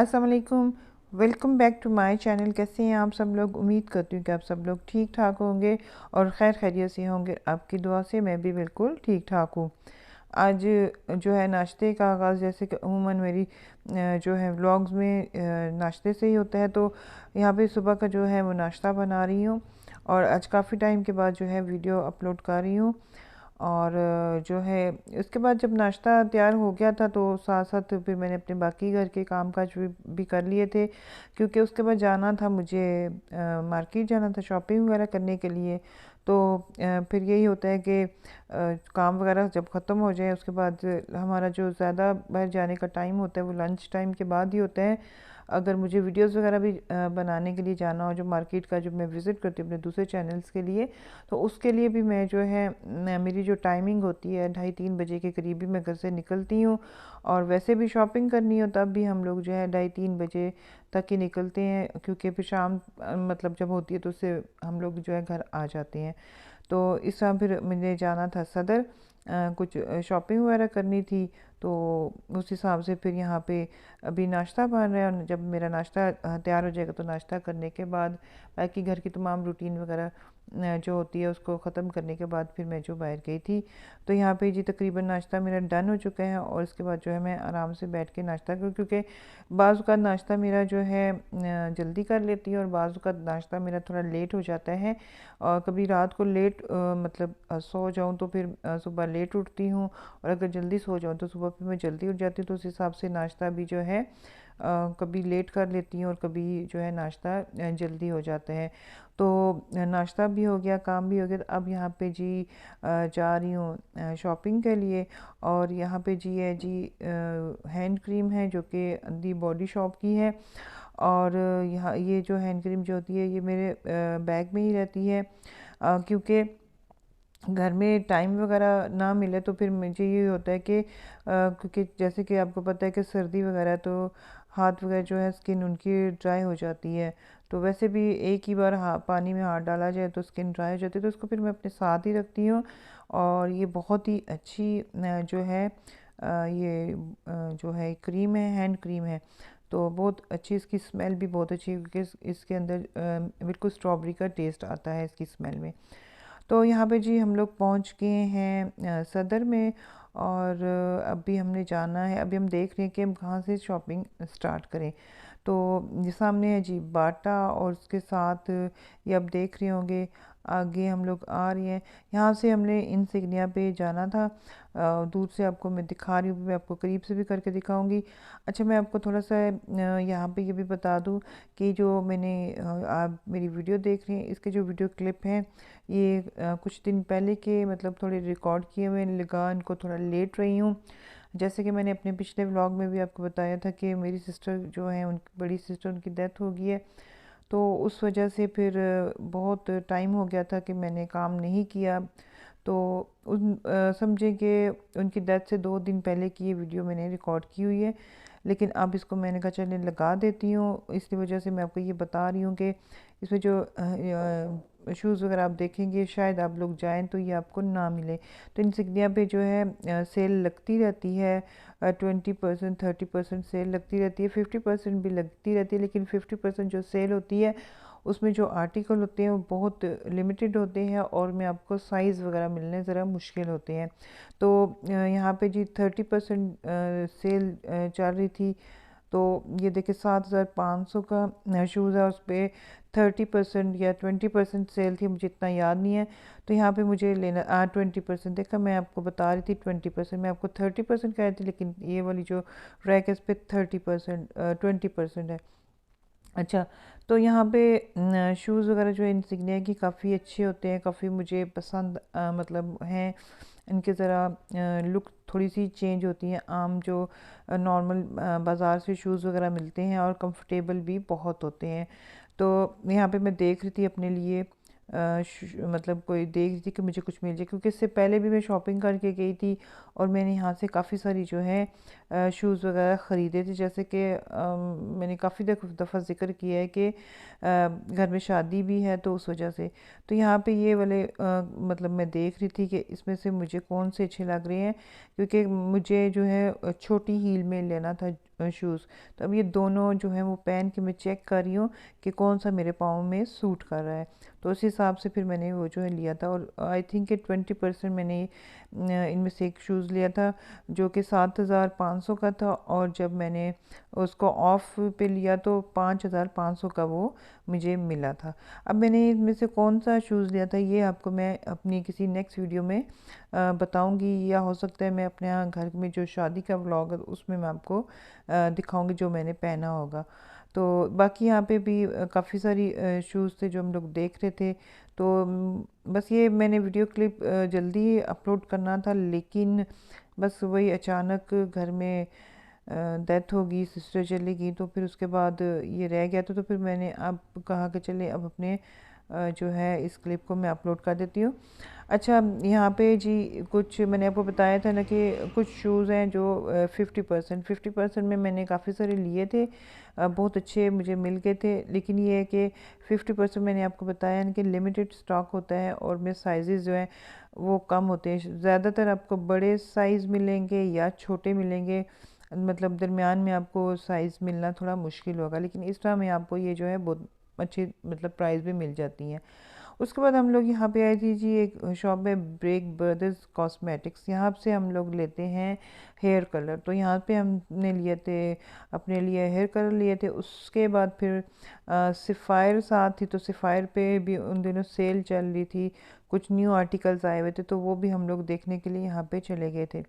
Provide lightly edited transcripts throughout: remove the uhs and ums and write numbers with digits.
अस्सलाम वालेकुम। Welcome back to my channel. कैसे हैं आप सब लोग? उम्मीद करती हूँ कि आप सब लोग ठीक ठाक होंगे और खैर खैरियत से होंगे। आपकी दुआ से मैं भी बिल्कुल ठीक ठाक हूँ। आज जो है नाश्ते का आगाज़, जैसे कि अमूमन मेरी जो है व्लॉग्स में नाश्ते से ही होता है, तो यहाँ पे सुबह का जो है वो नाश्ता बना रही हूँ और आज काफ़ी टाइम के बाद जो है वीडियो अपलोड कर रही हूँ। और जो है उसके बाद जब नाश्ता तैयार हो गया था तो साथ साथ फिर मैंने अपने बाकी घर के काम काज भी कर लिए थे, क्योंकि उसके बाद जाना था मुझे मार्केट जाना था शॉपिंग वगैरह करने के लिए। तो फिर यही होता है कि काम वगैरह जब ख़त्म हो जाए उसके बाद हमारा जो ज़्यादा बाहर जाने का टाइम होता है वो लंच टाइम के बाद ही होता है। अगर मुझे वीडियोस वगैरह भी बनाने के लिए जाना हो, जो मार्केट का जो मैं विज़िट करती हूँ अपने दूसरे चैनल्स के लिए, तो उसके लिए भी मैं जो है मेरी जो टाइमिंग होती है 2:30-3 बजे के करीब भी मैं घर से निकलती हूँ। और वैसे भी शॉपिंग करनी हो तब भी हम लोग जो है 2:30-3 बजे तक ही निकलते हैं, क्योंकि फिर शाम मतलब जब होती है तो उससे हम लोग जो है घर आ जाते हैं। तो इस समय फिर मुझे जाना था सदर, कुछ शॉपिंग वगैरह करनी थी। तो उस हिसाब से फिर यहाँ पे अभी नाश्ता बन रहा है और जब मेरा नाश्ता तैयार हो जाएगा तो नाश्ता करने के बाद बाकी घर की तमाम रूटीन वगैरह जो होती है उसको ख़त्म करने के बाद फिर मैं जो बाहर गई थी। तो यहाँ पे जी तकरीबन नाश्ता मेरा डन हो चुका है और इसके बाद जो है मैं आराम से बैठ के नाश्ता करूँ, क्योंकि बाज़ का नाश्ता मेरा जो है जल्दी कर लेती है और बाज़ का नाश्ता मेरा थोड़ा लेट हो जाता है। और कभी रात को लेट मतलब सो जाऊँ तो फिर सुबह लेट उठती हूँ, और अगर जल्दी सो जाऊँ तो सुबह फिर मैं जल्दी उठ जाती हूँ। तो उस हिसाब से नाश्ता भी जो है कभी लेट कर लेती हूँ और कभी जो है नाश्ता जल्दी हो जाता है। तो नाश्ता भी हो गया, काम भी हो गया। तो अब यहाँ पे जी जा रही हूँ शॉपिंग के लिए। और यहाँ पे जी है जी हैंड क्रीम है जो कि दी बॉडी शॉप की है। और यहाँ ये जो हैंड क्रीम जो होती है ये मेरे बैग में ही रहती है, क्योंकि घर में टाइम वगैरह ना मिले तो फिर मुझे ये होता है कि क्योंकि जैसे कि आपको पता है कि सर्दी वगैरह तो हाथ वगैरह जो है स्किन उनकी ड्राई हो जाती है। तो वैसे भी एक ही बार पानी में हाथ डाला जाए तो स्किन ड्राई हो जाती है, तो उसको फिर मैं अपने साथ ही रखती हूँ। और ये बहुत ही अच्छी जो है ये जो है क्रीम है, हैंड क्रीम है। तो बहुत अच्छी इसकी स्मेल भी बहुत अच्छी है, क्योंकि इसके अंदर बिल्कुल स्ट्रॉबेरी का टेस्ट आता है इसकी स्मेल में। तो यहाँ पे जी हम लोग पहुँच गए हैं सदर में। और अभी हमने जाना है, अभी हम देख रहे हैं कि हम कहाँ से शॉपिंग स्टार्ट करें। तो ये सामने है जी बाटा, और उसके साथ ये आप देख रहे होंगे आगे हम लोग आ रहे हैं। यहाँ से हमने इंसिग्निया पे जाना था। दूर से आपको मैं दिखा रही हूँ, मैं आपको करीब से भी करके दिखाऊंगी। अच्छा, मैं आपको थोड़ा सा यहाँ पे ये भी बता दूँ कि जो मैंने आप मेरी वीडियो देख रहे हैं इसके जो वीडियो क्लिप हैं ये कुछ दिन पहले के मतलब थोड़े रिकॉर्ड किए हुए लगा, इनको थोड़ा लेट रही हूँ। जैसे कि मैंने अपने पिछले व्लॉग में भी आपको बताया था कि मेरी सिस्टर जो है उन बड़ी सिस्टर उनकी डेथ हो गई है। तो उस वजह से फिर बहुत टाइम हो गया था कि मैंने काम नहीं किया। तो उन समझें कि उनकी डेथ से 2 दिन पहले की ये वीडियो मैंने रिकॉर्ड की हुई है, लेकिन अब इसको मैंने कहा चलिए लगा देती हूँ। इसी वजह से मैं आपको ये बता रही हूँ कि इसमें जो शूज़ वगैरह आप देखेंगे शायद आप लोग जाएं तो ये आपको ना मिले। तो इंसिग्निया पे जो है सेल लगती रहती है, 20% 30% सेल लगती रहती है, 50% भी लगती रहती है। लेकिन 50% जो सेल होती है उसमें जो आर्टिकल होते हैं वो बहुत लिमिटेड होते हैं और में आपको साइज़ वगैरह मिलने ज़रा मुश्किल होते हैं। तो यहाँ पे जी 30% सेल चल रही थी। तो ये देखिए 7,500 का शूज़ है, उस पर 30% या 20% सेल थी, मुझे इतना याद नहीं है। तो यहाँ पे मुझे लेना 20% देखा, मैं आपको बता रही थी 20%, मैं आपको 30% कह रही थी, लेकिन ये वाली जो रैक है इस पर 30% 20% है। अच्छा, तो यहाँ पे शूज़ वगैरह जो इंसिग्निया की काफ़ी अच्छे होते हैं, काफ़ी मुझे पसंद मतलब हैं। इनके ज़रा लुक थोड़ी सी चेंज होती है आम जो नॉर्मल बाज़ार से शूज़ वगैरह मिलते हैं, और कंफर्टेबल भी बहुत होते हैं। तो यहाँ पे मैं देख रही थी अपने लिए मतलब कोई देख रही थी कि मुझे कुछ मिल जाए, क्योंकि इससे पहले भी मैं शॉपिंग करके गई थी और मैंने यहाँ से काफ़ी सारी जो है शूज़ वगैरह ख़रीदे थे। जैसे कि मैंने काफ़ी दफ़ा ज़िक्र किया है कि घर में शादी भी है, तो उस वजह से तो यहाँ पे ये वाले मतलब मैं देख रही थी कि इसमें से मुझे कौन से अच्छे लग रहे हैं, क्योंकि मुझे जो है छोटी हील में लेना था शूज़। तो अब ये दोनों जो है वो पहन के मैं चेक कर रही हूँ कि कौन सा मेरे पाँव में सूट कर रहा है। तो उस हिसाब से फिर मैंने वो जो है लिया था, और आई थिंक कि 20% मैंने इनमें से एक शूज़ लिया था जो कि 7,500 का था, और जब मैंने उसको ऑफ पे लिया तो 5,500 का वो मुझे मिला था। अब मैंने इनमें से कौन सा शूज़ लिया था ये आपको मैं अपनी किसी नेक्स्ट वीडियो में बताऊंगी, या हो सकता है मैं अपने यहाँ घर में जो शादी का व्लॉग है उसमें मैं आपको दिखाऊंगी जो मैंने पहना होगा। तो बाकी यहाँ पे भी काफ़ी सारी शूज़ थे जो हम लोग देख रहे थे। तो बस ये मैंने वीडियो क्लिप जल्दी ही अपलोड करना था, लेकिन बस वही अचानक घर में डेथ होगी, सिस्टर चली गई, तो फिर उसके बाद ये रह गया था। तो फिर मैंने अब कहा कि चले अब अपने जो है इस क्लिप को मैं अपलोड कर देती हूँ। अच्छा, यहाँ पे जी कुछ मैंने आपको बताया था ना कि कुछ शूज़ हैं जो 50% में मैंने काफ़ी सारे लिए थे, बहुत अच्छे मुझे मिल गए थे। लेकिन ये है कि 50% मैंने आपको बताया ना कि लिमिटेड स्टॉक होता है, और में साइज़ जो हैं वो कम होते हैं। ज़्यादातर आपको बड़े साइज़ मिलेंगे या छोटे मिलेंगे, मतलब दरमियान में आपको साइज़ मिलना थोड़ा मुश्किल होगा। लेकिन इस तरह में आपको ये जो है बहुत अच्छी मतलब प्राइस भी मिल जाती हैं। उसके बाद हम लोग यहाँ पे आए थे जी, एक शॉप है ब्रेक ब्रदर्स कॉस्मेटिक्स। यहाँ से हम लोग लेते हैं हेयर कलर। तो यहाँ पे हमने लिए थे, अपने लिए हेयर कलर लिए थे। उसके बाद फिर सिफ़ायर साथ थी, तो सिफ़ायर पे भी उन दिनों सेल चल रही थी, कुछ न्यू आर्टिकल्स आए हुए थे, तो वो भी हम लोग देखने के लिए यहाँ पे चले गए थे।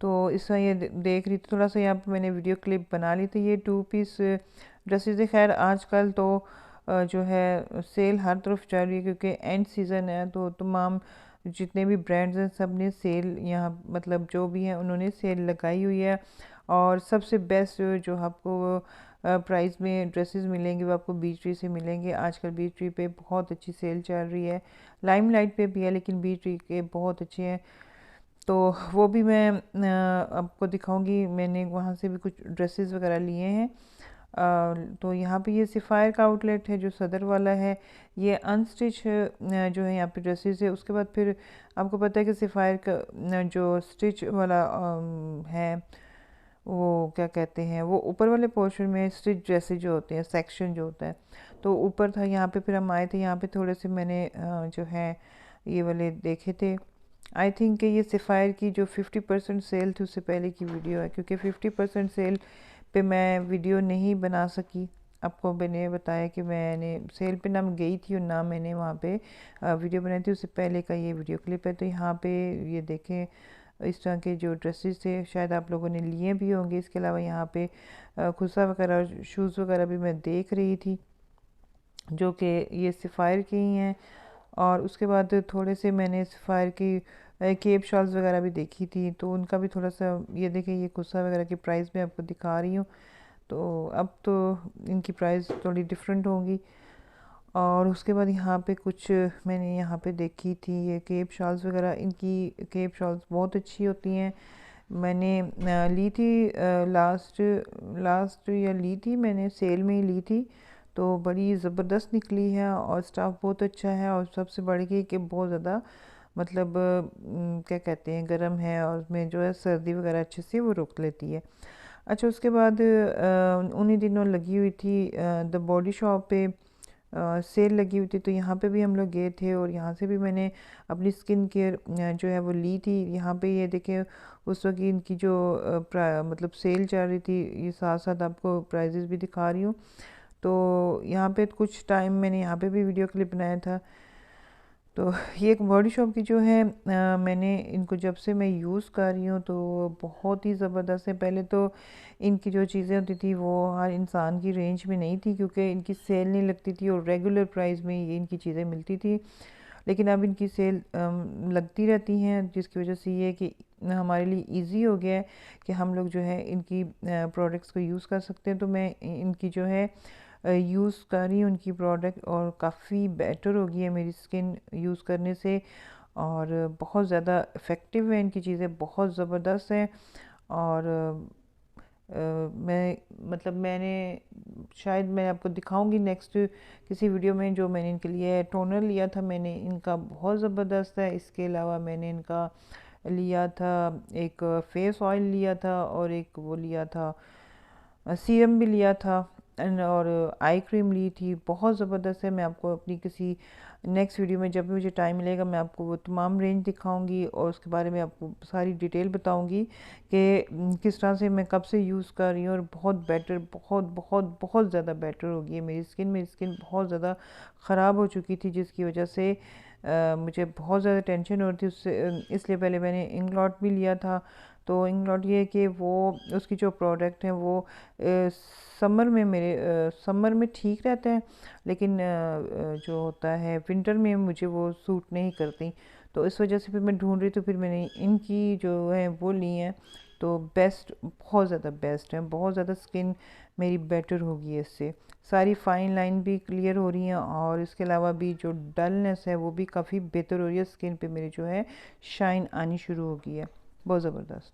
तो इस तरह ये देख रही थी, थोड़ा सा यहाँ पे मैंने वीडियो क्लिप बना ली थी। ये 2 पीस ड्रेसेस है। खैर आजकल तो जो है सेल हर तरफ चल रही है, क्योंकि एंड सीज़न है, तो तमाम जितने भी ब्रांड्स हैं सब ने सेल यहाँ मतलब जो भी हैं उन्होंने सेल लगाई हुई है। और सबसे बेस्ट जो आपको प्राइस में ड्रेसेस मिलेंगे वो आपको बीच ट्री से मिलेंगे। आजकल बीच ट्री पे बहुत अच्छी सेल चल रही है, लाइमलाइट पे भी है, लेकिन बीच ट्री के बहुत अच्छे हैं। तो वो भी मैं आपको दिखाऊंगी। मैंने वहाँ से भी कुछ ड्रेसेस वगैरह लिए हैं। तो यहाँ पे ये सिफ़ायर का आउटलेट है जो सदर वाला है। ये अनस्टिच जो है यहाँ पे ड्रेसेस है। उसके बाद फिर आपको पता है कि सिफ़ायर का जो स्टिच वाला है, वो क्या कहते हैं, वो ऊपर वाले पोर्शन में स्टिच ड्रेसेस जो होते हैं, सेक्शन जो होता है, तो ऊपर था। यहाँ पे फिर हम आए थे, यहाँ पे थोड़े से मैंने जो है ये वाले देखे थे। आई थिंक कि ये सिफ़ायर की जो 50% सेल थी उससे पहले की वीडियो है, क्योंकि 50% सेल पे मैं वीडियो नहीं बना सकी। आपको मैंने बताया कि मैंने सेल पे ना गई थी और ना मैंने वहाँ पे वीडियो बनाई थी, उससे पहले का ये वीडियो क्लिप है। तो यहाँ पे ये देखें, इस तरह के जो ड्रेसेस थे शायद आप लोगों ने लिए भी होंगे। इसके अलावा यहाँ पे खुस्सा वगैरह शूज़ वगैरह भी मैं देख रही थी, जो कि ये सिफ़ायर के ही हैं। और उसके बाद थोड़े से मैंने सिफ़ायर की केप शॉल्स वगैरह भी देखी थी, तो उनका भी थोड़ा सा ये देखिए, ये खुस्सा वगैरह की प्राइस मैं आपको दिखा रही हूँ। तो अब तो इनकी प्राइस थोड़ी डिफरेंट होंगी। और उसके बाद यहाँ पे कुछ मैंने यहाँ पे देखी थी ये केप शॉल्स वगैरह। इनकी केप शॉल्स बहुत अच्छी होती हैं। मैंने ली थी लास्ट लास्ट ईयर ली थी, मैंने सेल में ही ली थी। तो बड़ी ज़बरदस्त निकली है, और स्टाफ बहुत अच्छा है, और सबसे बड़ी की कि बहुत ज़्यादा मतलब क्या कहते हैं गर्म है, और उसमें जो है सर्दी वगैरह अच्छे से वो रोक लेती है। अच्छा, उसके बाद उन्हीं दिनों लगी हुई थी द बॉडी शॉप पे सेल लगी हुई थी, तो यहाँ पे भी हम लोग गए थे, और यहाँ से भी मैंने अपनी स्किन केयर जो है वो ली थी। यहाँ पे ये देखें, उस वक्त इनकी जो मतलब सेल चल रही थी, ये साथ साथ आपको प्राइजेस भी दिखा रही हूँ। तो यहाँ पे कुछ टाइम मैंने यहाँ पे भी वीडियो क्लिप बनाया था। तो ये एक बॉडी शॉप की जो है मैंने इनको जब से मैं यूज़ कर रही हूँ तो बहुत ही ज़बरदस्त है। पहले तो इनकी जो चीज़ें होती थी वो हर इंसान की रेंज में नहीं थी, क्योंकि इनकी सेल नहीं लगती थी और रेगुलर प्राइस में ये इनकी चीज़ें मिलती थी। लेकिन अब इनकी सेल लगती रहती हैं, जिसकी वजह से ये कि हमारे लिए इजी हो गया है कि हम लोग जो है इनकी प्रोडक्ट्स को यूज़ कर सकते हैं। तो मैं इनकी जो है यूज़ कर रही हूँ उनकी प्रोडक्ट, और काफ़ी बेटर हो गई है मेरी स्किन यूज़ करने से, और बहुत ज़्यादा इफ़ेक्टिव है। इनकी चीज़ें बहुत ज़बरदस्त हैं। और मैं मतलब मैंने शायद मैं आपको दिखाऊंगी नेक्स्ट किसी वीडियो में, जो मैंने इनके लिए टोनर लिया था मैंने, इनका बहुत ज़बरदस्त है। इसके अलावा मैंने इनका लिया था, एक फेस ऑयल लिया था और एक वो लिया था सीरम भी लिया था और आई क्रीम ली थी। बहुत ज़बरदस्त है। मैं आपको अपनी किसी नेक्स्ट वीडियो में जब भी मुझे टाइम मिलेगा मैं आपको वो तमाम रेंज दिखाऊंगी और उसके बारे में आपको सारी डिटेल बताऊंगी कि किस तरह से मैं कब से यूज़ कर रही हूँ। और बहुत बेटर, बहुत बहुत बहुत ज़्यादा बेटर हो गई है मेरी स्किन बहुत ज़्यादा ख़राब हो चुकी थी, जिसकी वजह से मुझे बहुत ज़्यादा टेंशन हो रही थी उससे। इसलिए पहले मैंने इंग्लॉट भी लिया था। तो इंग्लॉट ये है कि वो उसकी जो प्रोडक्ट हैं वो समर में समर में ठीक रहते हैं, लेकिन जो होता है विंटर में मुझे वो सूट नहीं करती। तो इस वजह से फिर मैं ढूंढ रही, तो फिर मैंने इनकी जो है वो ली हैं। तो बेस्ट, बहुत ज़्यादा बेस्ट है, बहुत ज़्यादा स्किन मेरी बेटर होगी इससे। सारी फाइन लाइन भी क्लियर हो रही हैं और इसके अलावा भी जो डलनेस है वो भी काफ़ी बेहतर हो रही है। स्किन पे मेरी जो है शाइन आनी शुरू हो गई है, बहुत ज़बरदस्त।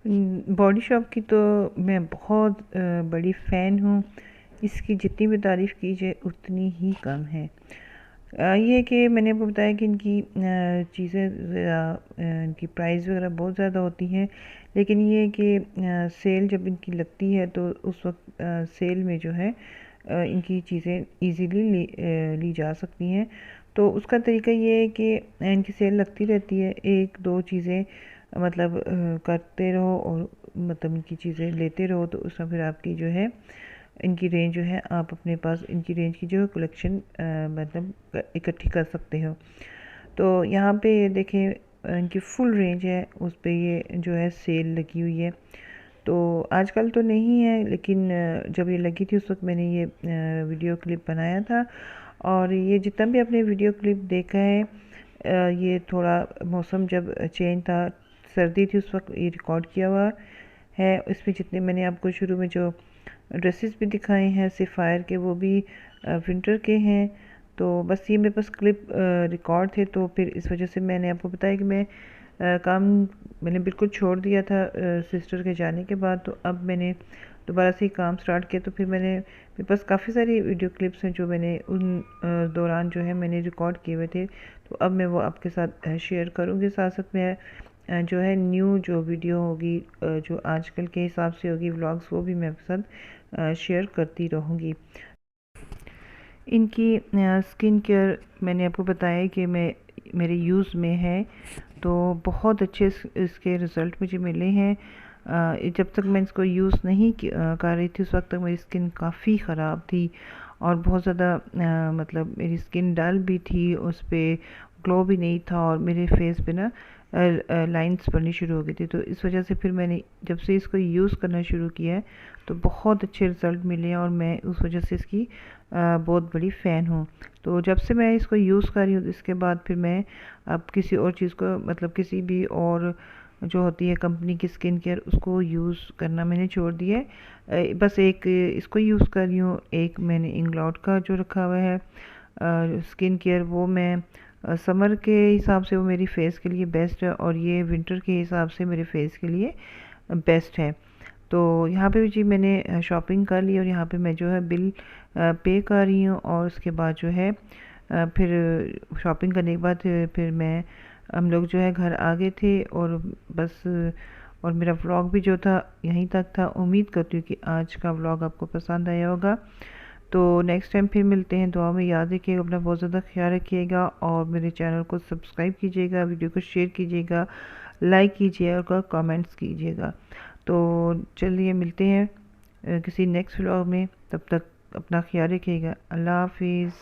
बॉडी शॉप की तो मैं बहुत बड़ी फ़ैन हूँ। इसकी जितनी भी तारीफ़ की जाए उतनी ही कम है। ये कि मैंने आपको बताया कि इनकी चीज़ें इनकी प्राइस वगैरह बहुत ज़्यादा होती हैं, लेकिन ये कि सेल जब इनकी लगती है तो उस वक्त सेल में जो है इनकी चीज़ें इजीली ली जा सकती हैं। तो उसका तरीका ये है कि इनकी सेल लगती रहती है, एक दो चीज़ें मतलब करते रहो और मतलब इनकी चीज़ें लेते रहो, तो उसमें फिर आपकी जो है इनकी रेंज जो है आप अपने पास इनकी रेंज की जो है कलेक्शन मतलब इकट्ठी कर सकते हो। तो यहाँ पे देखें इनकी फुल रेंज है, उस पे ये जो है सेल लगी हुई है। तो आजकल तो नहीं है, लेकिन जब ये लगी थी उस वक्त मैंने ये वीडियो क्लिप बनाया था। और ये जितना भी आपने वीडियो क्लिप देखा है ये थोड़ा मौसम जब चेंज था, सर्दी थी, उस वक्त ये रिकॉर्ड किया हुआ है। इसमें जितने मैंने आपको शुरू में जो ड्रेसेस भी दिखाए हैं सिफायर के, वो भी विंटर के हैं। तो बस ये मेरे पास क्लिप रिकॉर्ड थे, तो फिर इस वजह से मैंने आपको बताया कि मैं काम मैंने बिल्कुल छोड़ दिया था सिस्टर के जाने के बाद। तो अब मैंने दोबारा से ही काम स्टार्ट किया। तो फिर मेरे पास काफ़ी सारी वीडियो क्लिप्स हैं जो मैंने उन दौरान जो है मैंने रिकॉर्ड किए हुए थे। तो अब मैं वो आपके साथ शेयर करूँगी। साथ साथ मैं जो है न्यू जो वीडियो होगी जो आजकल के हिसाब से होगी व्लॉग्स, वो भी मैं आपके साथ शेयर करती रहूँगी। इनकी स्किन केयर मैंने आपको बताया कि मेरे यूज़ में है, तो बहुत अच्छे इसके रिज़ल्ट मुझे मिले हैं। जब तक मैं इसको यूज़ नहीं कर रही थी उस वक्त तक मेरी स्किन काफ़ी ख़राब थी और बहुत ज़्यादा मतलब मेरी स्किन डल भी थी, उस पर ग्लो भी नहीं था और मेरे फेस पे ना लाइंस पड़नी शुरू हो गई थी। तो इस वजह से फिर मैंने जब से इसको यूज़ करना शुरू किया है तो बहुत अच्छे रिज़ल्ट मिले हैं और मैं उस वजह से इसकी बहुत बड़ी फ़ैन हूँ। तो जब से मैं इसको यूज़ कर रही हूँ इसके बाद फिर मैं अब किसी और चीज़ को मतलब किसी भी और जो होती है कंपनी की स्किन केयर उसको यूज़ करना मैंने छोड़ दिया है। बस एक इसको यूज़ कर रही हूँ, एक मैंने इंग्लॉट का जो रखा हुआ है स्किन केयर, वो मैं समर के हिसाब से वो मेरी फेस के लिए बेस्ट है और ये विंटर के हिसाब से मेरे फेस के लिए बेस्ट है। तो यहाँ पे जी मैंने शॉपिंग कर ली और यहाँ पे मैं जो है बिल पे कर रही हूँ और उसके बाद जो है फिर शॉपिंग करने के बाद फिर हम लोग जो है घर आ गए थे और बस और मेरा व्लॉग भी जो था यहीं तक था। उम्मीद करती हूँ कि आज का व्लॉग आपको पसंद आया होगा। तो नेक्स्ट टाइम फिर मिलते हैं। दुआ में याद रखिएगा, अपना बहुत ज़्यादा ख्याल रखिएगा और मेरे चैनल को सब्सक्राइब कीजिएगा, वीडियो को शेयर कीजिएगा, लाइक कीजिए और कमेंट्स कीजिएगा। तो चलिए मिलते हैं किसी नेक्स्ट व्लॉग में, तब तक अपना ख्याल रखिएगा। अल्लाह हाफिज़।